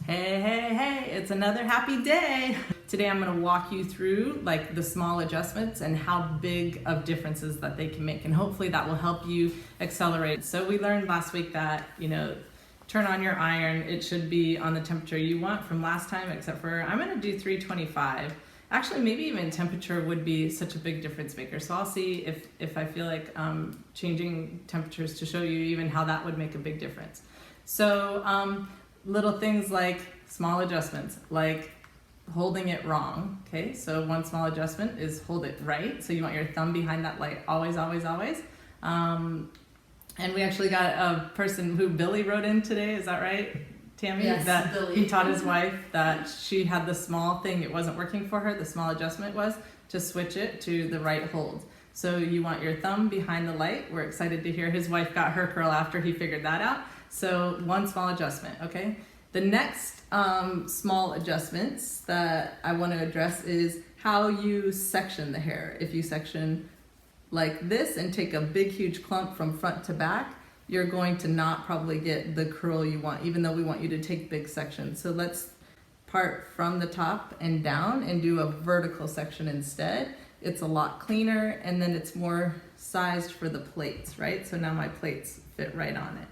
Hey, hey, hey, it's another happy day. Today I'm gonna walk you through like the small adjustments and how big of differences that they can make, and hopefully that will help you accelerate. So we learned last week that, turn on your iron, it should be on the temperature you want from last time, except for I'm gonna do 325. Actually, maybe even temperature would be such a big difference maker. So I'll see if I feel like changing temperatures to show you even how that would make a big difference. So little things like small adjustments, like holding it wrong. Okay, so one small adjustment is hold it right. So you want your thumb behind that light always, always, always. And we actually got a person who Billy wrote in today, is that right, Tammy? Yes, that Billy. He taught his wife that she had the small thing, it wasn't working for her, the small adjustment was to switch it to the right hold. So you want your thumb behind the light. We're excited to hear his wife got her curl after he figured that out. So one small adjustment, okay? The next small adjustments that I want to address is how you section the hair. If you section like this and take a big huge clump from front to back, you're going to not probably get the curl you want, even though we want you to take big sections. So let's part from the top and down and do a vertical section instead. It's a lot cleaner, and then it's more sized for the plaits, right? So now my plaits fit right on it.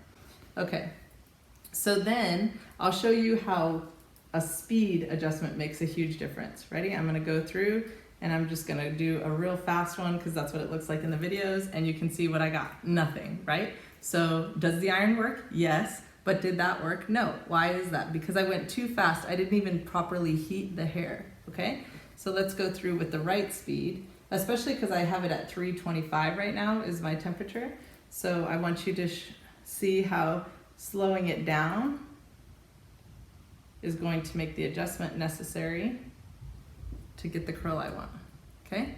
Okay, so then I'll show you how a speed adjustment makes a huge difference. Ready? I'm gonna go through and I'm just gonna do a real fast one because that's what it looks like in the videos, and you can see what I got, nothing, right? So does the iron work? Yes, but did that work? No. Why is that? Because I went too fast. I didn't even properly heat the hair, okay? So let's go through with the right speed, especially because I have it at 325 right now is my temperature. So I want you to see how slowing it down is going to make the adjustment necessary to get the curl I want, okay?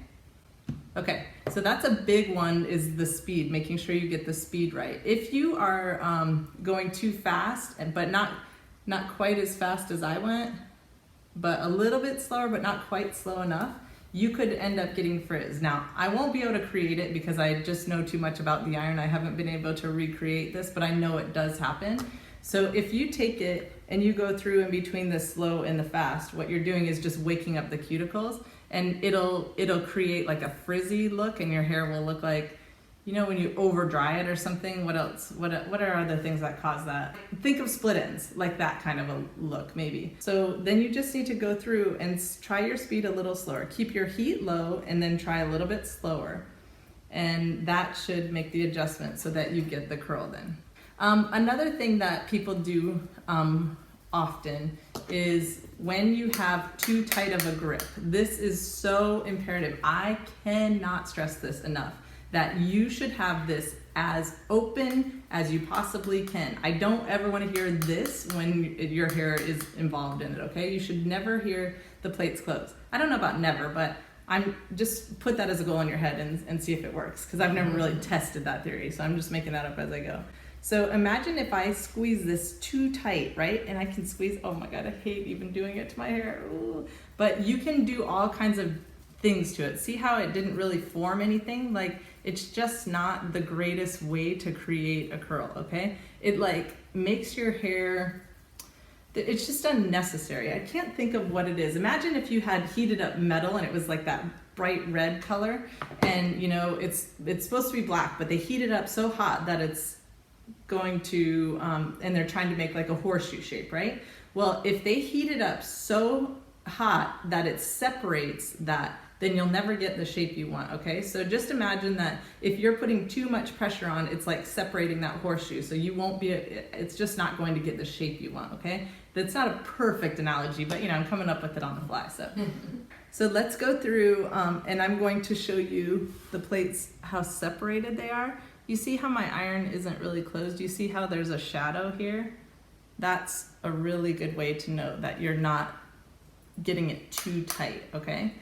Okay, so that's a big one, is the speed, making sure you get the speed right. If you are going too fast, but not quite as fast as I went, but a little bit slower, but not quite slow enough, you could end up getting frizz. Now, I won't be able to create it because I just know too much about the iron. I haven't been able to recreate this, but I know it does happen. So if you take it and you go through in between the slow and the fast, what you're doing is just waking up the cuticles, and it'll create like a frizzy look, and your hair will look like, when you over dry it or something. What else? What are other things that cause that? Think of split ends, like that kind of a look maybe. So then you just need to go through and try your speed a little slower. Keep your heat low and then try a little bit slower. And that should make the adjustment so that you get the curl then. Another thing that people do often is when you have too tight of a grip. This is so imperative. I cannot stress this enough, that you should have this as open as you possibly can. I don't ever want to hear this when your hair is involved in it, okay? You should never hear the plaits close. I don't know about never, but I'm just put that as a goal in your head and see if it works, because I've never really tested that theory, so I'm just making that up as I go. So imagine if I squeeze this too tight, right? And I can squeeze, oh my God, I hate even doing it to my hair. Ooh. But you can do all kinds of things to it. See how it didn't really form anything? Like, it's just not the greatest way to create a curl, okay? It like makes your hair, it's just unnecessary. I can't think of what it is. Imagine if you had heated up metal and it was like that bright red color, and it's supposed to be black, but they heat it up so hot that it's going to, and they're trying to make like a horseshoe shape, right? Well, if they heat it up so hot that it separates that, then you'll never get the shape you want, okay? So just imagine that if you're putting too much pressure on, it's like separating that horseshoe, so you won't be, it's just not going to get the shape you want, okay? That's not a perfect analogy, but I'm coming up with it on the fly, so. So let's go through, and I'm going to show you the plaits, how separated they are. You see how my iron isn't really closed? You see how there's a shadow here? That's a really good way to know that you're not getting it too tight, okay?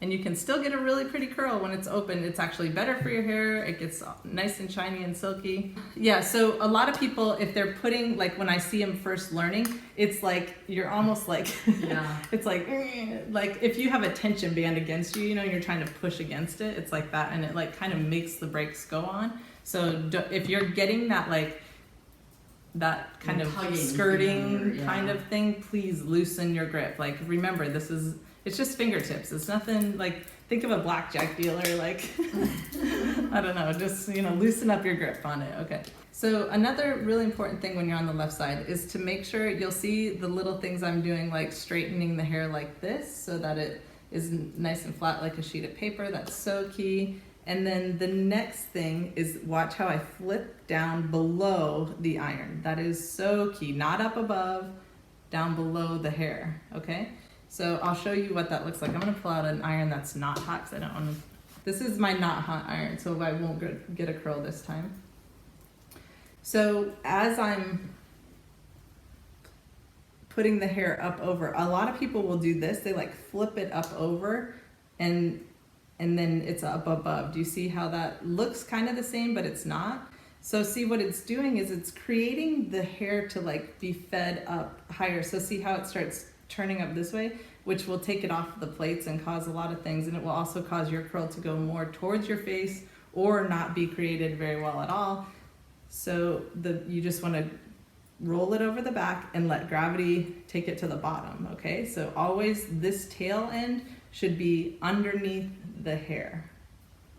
And you can still get a really pretty curl when it's open. It's actually better for your hair. It gets nice and shiny and silky. Yeah, so a lot of people, if they're putting, like when I see them first learning, it's like, you're almost like, yeah. It's like if you have a tension band against you, you're trying to push against it, it's like that, and it like kind of makes the brakes go on. So if you're getting that like that kind of tugging skirting together, yeah. kind of thing, please loosen your grip. Like, remember, it's just fingertips. It's nothing like, think of a blackjack dealer, like, I don't know, just, loosen up your grip on it. Okay. So another really important thing when you're on the left side is to make sure you'll see the little things I'm doing, like straightening the hair like this so that it is nice and flat like a sheet of paper. That's so key. And then the next thing is watch how I flip down below the iron. That is so key. Not up above, down below the hair, okay? So I'll show you what that looks like. I'm gonna pull out an iron that's not hot because I don't want to. This is my not hot iron, so I won't get a curl this time. So as I'm putting the hair up over, a lot of people will do this. They like flip it up over and then it's up above. Do you see how that looks kind of the same, but it's not? So see, what it's doing is it's creating the hair to like be fed up higher. So see how it starts turning up this way, which will take it off the plates and cause a lot of things. And it will also cause your curl to go more towards your face or not be created very well at all. So you just want to roll it over the back and let gravity take it to the bottom, okay? So always this tail end should be underneath the hair.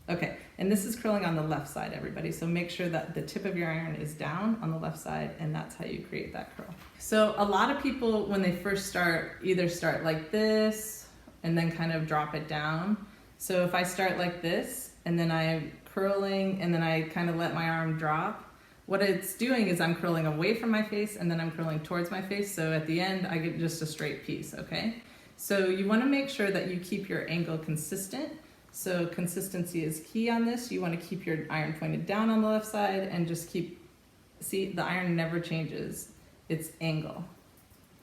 Okay, and this is curling on the left side, everybody. So make sure that the tip of your iron is down on the left side, and that's how you create that curl. So a lot of people, when they first start, either start like this and then kind of drop it down. So if I start like this and then I'm curling and then I kind of let my arm drop, what it's doing is I'm curling away from my face and then I'm curling towards my face. So at the end, I get just a straight piece, okay? So you want to make sure that you keep your angle consistent. So consistency is key on this. You want to keep your iron pointed down on the left side and just see, the iron never changes its angle.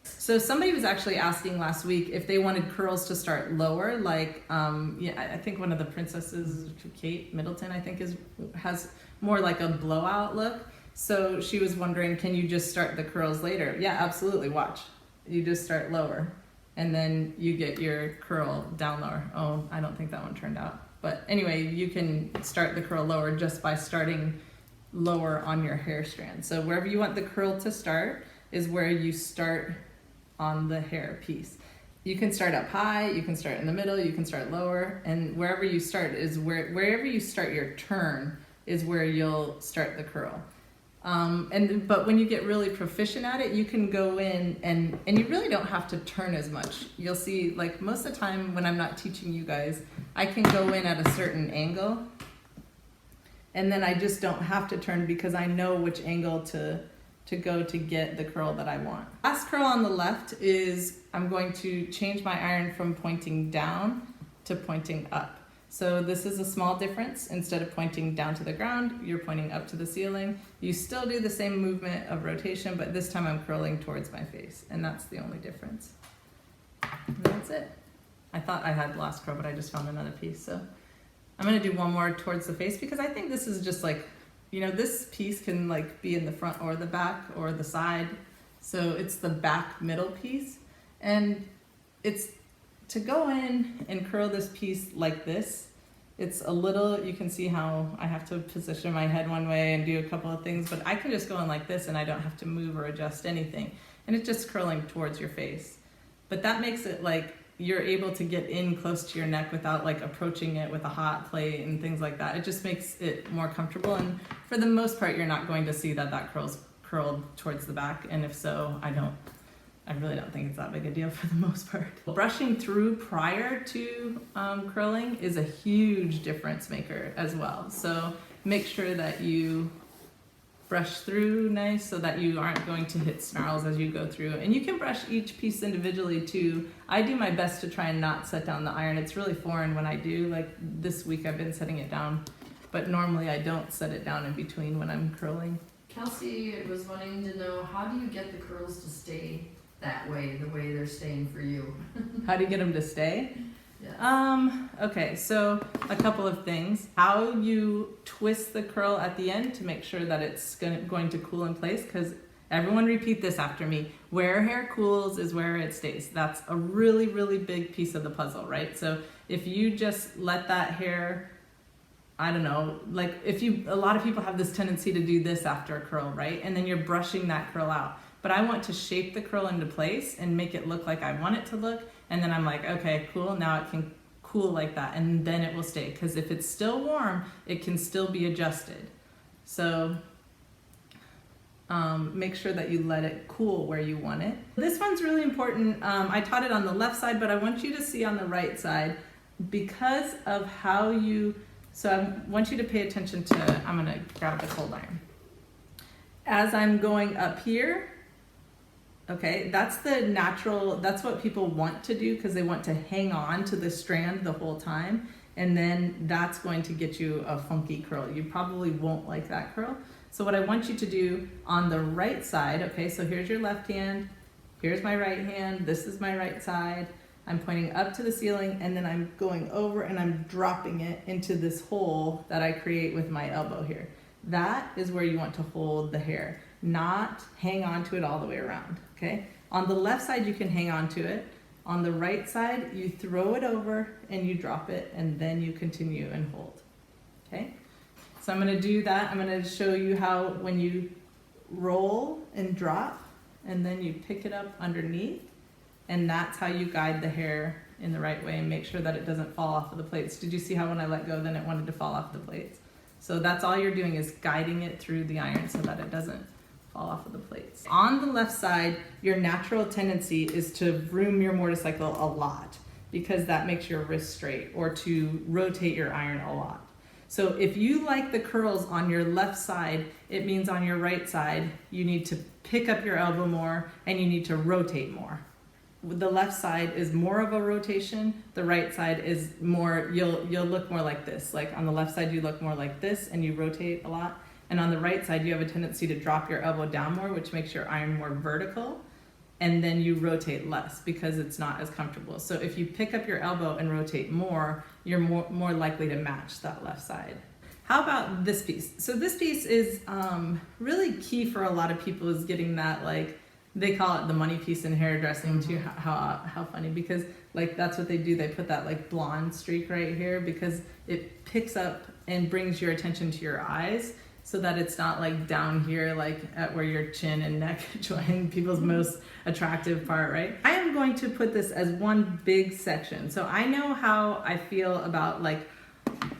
So somebody was actually asking last week if they wanted curls to start lower, like, I think one of the princesses, Kate Middleton, I think has more like a blowout look. So she was wondering, can you just start the curls later? Yeah, absolutely, watch. You just start lower. And then you get your curl down lower. Oh, I don't think that one turned out. But anyway, you can start the curl lower just by starting lower on your hair strand. So wherever you want the curl to start is where you start on the hair piece. You can start up high, you can start in the middle, you can start lower, and wherever you start is wherever you start your turn is where you'll start the curl. But when you get really proficient at it, you can go in and you really don't have to turn as much. You'll see, like, most of the time when I'm not teaching you guys, I can go in at a certain angle and then I just don't have to turn because I know which angle to go to get the curl that I want. Last curl on the left is I'm going to change my iron from pointing down to pointing up. So this is a small difference. Instead of pointing down to the ground, you're pointing up to the ceiling. You still do the same movement of rotation, but this time I'm curling towards my face, and that's the only difference. And that's it. I thought I had the last curl, but I just found another piece. So I'm gonna do one more towards the face because I think this is just like, this piece can like be in the front or the back or the side. So it's the back middle piece, and it's to go in and curl this piece like this. It's a little, you can see how I have to position my head one way and do a couple of things, but I can just go in like this and I don't have to move or adjust anything. And it's just curling towards your face. But that makes it like you're able to get in close to your neck without like approaching it with a hot plate and things like that. It just makes it more comfortable. And for the most part, you're not going to see that curl's curled towards the back. And if so, I really don't think it's that big a deal for the most part. Brushing through prior to curling is a huge difference maker as well. So make sure that you brush through nice so that you aren't going to hit snarls as you go through. And you can brush each piece individually too. I do my best to try and not set down the iron. It's really foreign when I do. Like this week I've been setting it down, but normally I don't set it down in between when I'm curling. Kelsey was wanting to know, how do you get the curls to stay that way, the way they're staying for you? How do you get them to stay? Yeah. Okay, so a couple of things. How you twist the curl at the end to make sure that it's going to cool in place, because everyone repeat this after me. Where hair cools is where it stays. That's a really, really big piece of the puzzle, right? So if you just let that hair I don't know, like a lot of people have this tendency to do this after a curl, right? And then you're brushing that curl out. But I want to shape the curl into place and make it look like I want it to look. And then I'm like, okay, cool, now it can cool like that. And then it will stay. Because if it's still warm, it can still be adjusted. So make sure that you let it cool where you want it. This one's really important. I taught it on the left side, but I want you to see on the right side because of how you, so I want you to pay attention to, I'm gonna grab the cold iron. As I'm going up here, okay, that's the natural, that's what people want to do because they want to hang on to the strand the whole time. And then that's going to get you a funky curl. You probably won't like that curl. So what I want you to do on the right side, okay, so here's your left hand, here's my right hand, this is my right side. I'm pointing up to the ceiling and then I'm going over and I'm dropping it into this hole that I create with my elbow here. That is where you want to hold the hair, not hang on to it all the way around, okay? On the left side, you can hang on to it. On the right side, you throw it over and you drop it and then you continue and hold, okay? So I'm gonna do that. I'm gonna show you how when you roll and drop and then you pick it up underneath, and that's how you guide the hair in the right way and make sure that it doesn't fall off of the plates. Did you see how when I let go, then it wanted to fall off the plates? So that's all you're doing is guiding it through the iron so that it doesn't fall off of the plates. On the left side, your natural tendency is to vroom your motorcycle a lot because that makes your wrist straight, or to rotate your iron a lot. So if you like the curls on your left side, it means on your right side, you need to pick up your elbow more and you need to rotate more. The left side is more of a rotation. The right side is more, you'll look more like this. Like on the left side, you look more like this and you rotate a lot. And on the right side, you have a tendency to drop your elbow down more, which makes your iron more vertical. And then you rotate less because it's not as comfortable. So if you pick up your elbow and rotate more, you're more likely to match that left side. How about this piece? So this piece is really key for a lot of people, is getting that, like, they call it the money piece in hairdressing too. How funny, because like that's what they do. They put that like blonde streak right here because it picks up and brings your attention to your eyes, so that it's not like down here, like at where your chin and neck join, people's most attractive part, right? I am going to put this as one big section. So I know how I feel about like,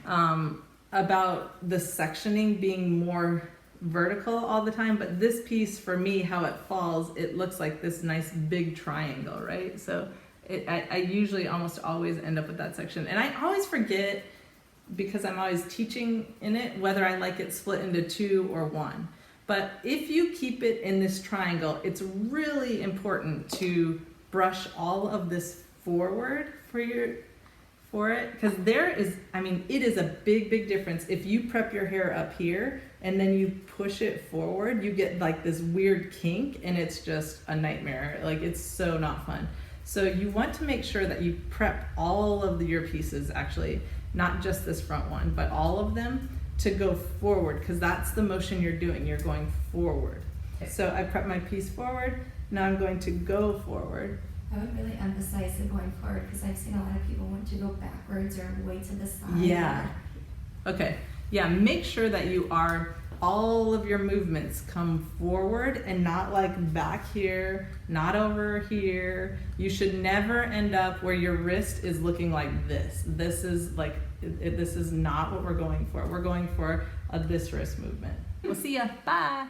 about the sectioning being more vertical all the time, but this piece for me, how it falls, it looks like this nice big triangle, right? So I usually almost always end up with that section, and I always forget, because I'm always teaching in it, whether I like it split into 2 or 1. But if you keep it in this triangle, it's really important to brush all of this forward for it, because there is, I mean, it is a big difference. If you prep your hair up here and then you push it forward, you get like this weird kink, and it's just a nightmare. Like, it's so not fun. So you want to make sure that you prep all of your pieces, actually, not just this front one, but all of them, to go forward, because that's the motion you're doing. You're going forward. So I prep my piece forward. Now I'm going to go forward. I would really emphasize the going forward, because I've seen a lot of people want to go backwards or way to the side. Yeah. Okay. Yeah, make sure that you are, all of your movements come forward and not like back here, not over here. You should never end up where your wrist is looking like this. This is like, this is not what we're going for. We're going for this wrist movement. We'll see ya. Bye.